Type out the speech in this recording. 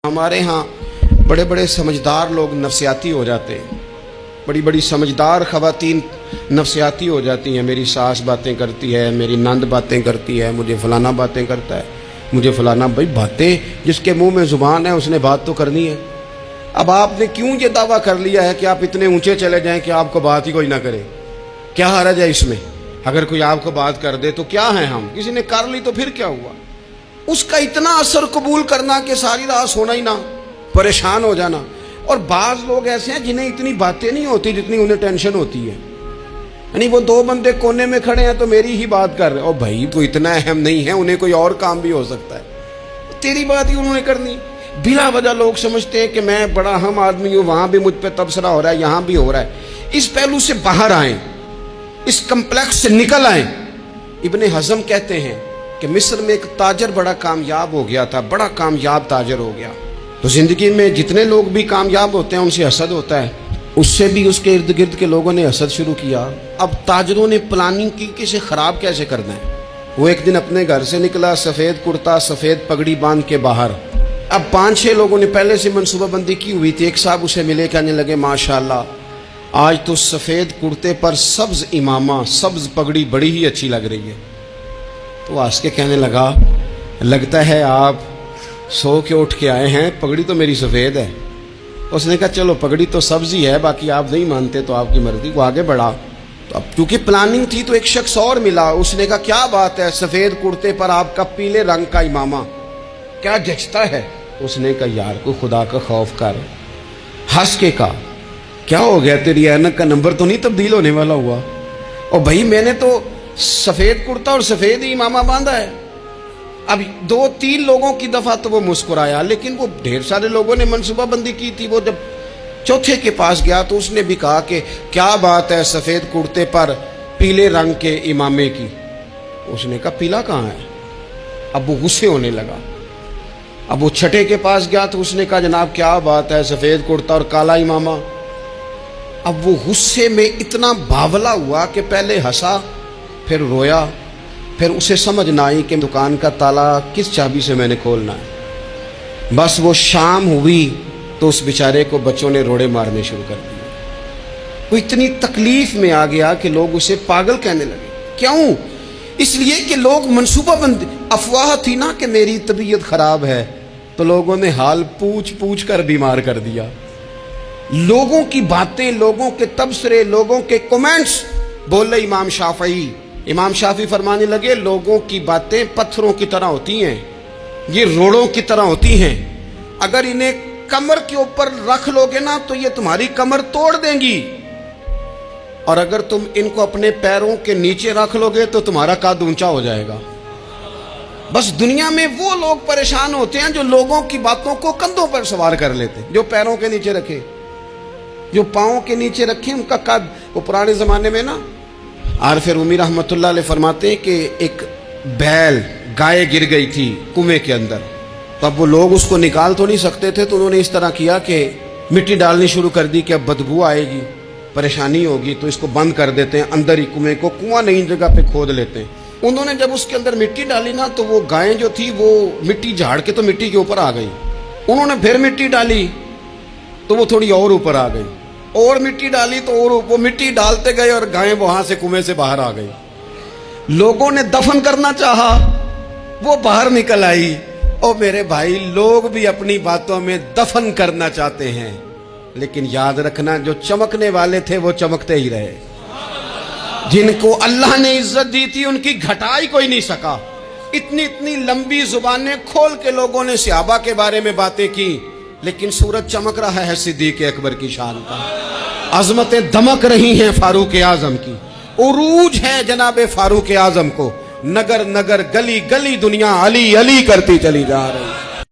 ہمارے ہاں بڑے بڑے سمجھدار لوگ نفسیاتی ہو جاتے ہیں، بڑی بڑی سمجھدار خواتین نفسیاتی ہو جاتی ہیں. میری ساس باتیں کرتی ہے، میری نند باتیں کرتی ہے، مجھے فلانا باتیں کرتا ہے، مجھے فلانا. بھائی باتیں، جس کے منہ میں زبان ہے اس نے بات تو کرنی ہے. اب آپ نے کیوں یہ دعویٰ کر لیا ہے کہ آپ اتنے اونچے چلے جائیں کہ آپ کو بات ہی کوئی نہ کرے؟ کیا حرج ہے اس میں؟ اگر کوئی آپ کو بات کر دے تو کیا ہے، ہم کسی نے کر لی تو پھر کیا ہوا؟ اس کا اتنا اثر قبول کرنا کہ ساری رات سونا ہی نہ، پریشان ہو جانا. اور بعض لوگ ایسے ہیں جنہیں اتنی باتیں نہیں ہوتی جتنی انہیں ٹینشن ہوتی ہے. یعنی وہ دو بندے کونے میں کھڑے ہیں تو میری ہی بات کر رہے ہیں. اور بھائی تو اتنا اہم نہیں ہے، انہیں کوئی اور کام بھی ہو سکتا ہے، تیری بات ہی انہوں نے کرنی. بلا وجہ لوگ سمجھتے ہیں کہ میں بڑا اہم آدمی ہوں، وہاں بھی مجھ پہ تبصرہ ہو رہا ہے، یہاں بھی ہو رہا ہے. اس پہلو سے باہر آئیں، اس کمپلیکس سے نکل آئیں. ابن حزم کہتے ہیں کہ مصر میں ایک تاجر بڑا کامیاب ہو گیا تھا، بڑا کامیاب تاجر ہو گیا. تو زندگی میں جتنے لوگ بھی کامیاب ہوتے ہیں ان سے حسد ہوتا ہے. اس سے بھی اس کے ارد گرد کے لوگوں نے حسد شروع کیا. اب تاجروں نے پلاننگ کی کہ اسے خراب کیسے کرنا ہے. وہ ایک دن اپنے گھر سے نکلا، سفید کرتا سفید پگڑی باندھ کے باہر. اب 5-6 لوگوں نے پہلے سے منصوبہ بندی کی ہوئی تھی. ایک صاحب اسے ملے، کہنے لگے ماشاءاللہ آج تو سفید کرتے پر سبز امامہ، سبز پگڑی بڑی ہی اچھی لگ رہی ہے. تو ہنس کے کہنے لگا لگتا ہے آپ سو کے اٹھ کے آئے ہیں، پگڑی تو میری سفید ہے. اس نے کہا چلو پگڑی تو سبز ہی ہے، باقی آپ نہیں مانتے تو آپ کی مرضی. وہ آگے بڑھا تو اب کیونکہ پلاننگ تھی تو ایک شخص اور ملا. اس نے کہا کیا بات ہے، سفید کرتے پر آپ کا پیلے رنگ کا امامہ کیا جچتا ہے. اس نے کہا یار کو خدا کا خوف کر. ہنس کے کہا کیا ہو گیا، تیری اینک کا نمبر تو نہیں تبدیل ہونے والا ہوا؟ اور بھائی میں نے تو سفید کرتا اور سفید ہی امامہ باندھا ہے. اب 2-3 لوگوں کی دفعہ تو وہ مسکرایا، لیکن وہ ڈھیر سارے لوگوں نے منصوبہ بندی کی تھی. وہ جب چوتھے کے پاس گیا تو اس نے بھی کہا کہ کیا بات ہے سفید کرتے پر پیلے رنگ کے امامے کی. اس نے کہا پیلا کہاں ہے؟ اب وہ غصے ہونے لگا. اب وہ چھٹے کے پاس گیا تو اس نے کہا جناب کیا بات ہے سفید کرتا اور کالا امامہ. اب وہ غصے میں اتنا باولا ہوا کہ پہلے ہنسا پھر رویا. پھر اسے سمجھ نہ آئی کہ دکان کا تالا کس چابی سے میں نے کھولنا ہے. بس وہ شام ہوئی تو اس بیچارے کو بچوں نے روڑے مارنے شروع کر دیے. وہ اتنی تکلیف میں آ گیا کہ لوگ اسے پاگل کہنے لگے. کیوں؟ اس لیے کہ لوگ منصوبہ بند، افواہ تھی نا کہ میری طبیعت خراب ہے، تو لوگوں نے حال پوچھ پوچھ کر بیمار کر دیا. لوگوں کی باتیں، لوگوں کے تبصرے، لوگوں کے کومنٹس. بولے امام شافعی، امام شافعی فرمانے لگے لوگوں کی باتیں پتھروں کی طرح ہوتی ہیں، یہ روڑوں کی طرح ہوتی ہیں. اگر انہیں کمر کے اوپر رکھ لو گے نا تو یہ تمہاری کمر توڑ دیں گی، اور اگر تم ان کو اپنے پیروں کے نیچے رکھ لو گے تو تمہارا قد اونچا ہو جائے گا. بس دنیا میں وہ لوگ پریشان ہوتے ہیں جو لوگوں کی باتوں کو کندھوں پر سوار کر لیتے، جو پیروں کے نیچے رکھے، جو پاؤں کے نیچے رکھے ان کا قد. وہ پرانے زمانے میں نا عارف رومی رحمۃ اللہ علیہ فرماتے ہیں کہ ایک بیل گائے گر گئی تھی کنویں کے اندر. تو اب وہ لوگ اس کو نکال تو نہیں سکتے تھے، تو انہوں نے اس طرح کیا کہ مٹی ڈالنی شروع کر دی کہ اب بدبو آئے گی، پریشانی ہوگی، تو اس کو بند کر دیتے ہیں اندر ہی کنویں کو. کنواں نئی جگہ پہ کھود لیتے ہیں. انہوں نے جب اس کے اندر مٹی ڈالی نا تو وہ گائیں جو تھی وہ مٹی جھاڑ کے تو مٹی کے اوپر آ گئی. انہوں نے پھر مٹی ڈالی تو وہ تھوڑی اور اوپر آ گئی، اور مٹی ڈالی تو اور وہ مٹی ڈالتے گئے اور گائیں وہاں سے کنویں سے باہر آ گئی. لوگوں نے دفن کرنا چاہا، وہ باہر نکل آئی. اور میرے بھائی لوگ بھی اپنی باتوں میں دفن کرنا چاہتے ہیں، لیکن یاد رکھنا جو چمکنے والے تھے وہ چمکتے ہی رہے. جن کو اللہ نے عزت دی تھی ان کی گھٹائی کوئی نہیں سکا. اتنی لمبی زبانیں کھول کے لوگوں نے صحابہ کے بارے میں باتیں کی، لیکن سورج چمک رہا ہے صدیق اکبر کی شان کا. عظمتیں دمک رہی ہیں فاروق اعظم کی. عروج ہے جناب فاروق اعظم کو. نگر نگر گلی گلی دنیا علی علی کرتی چلی جا رہی.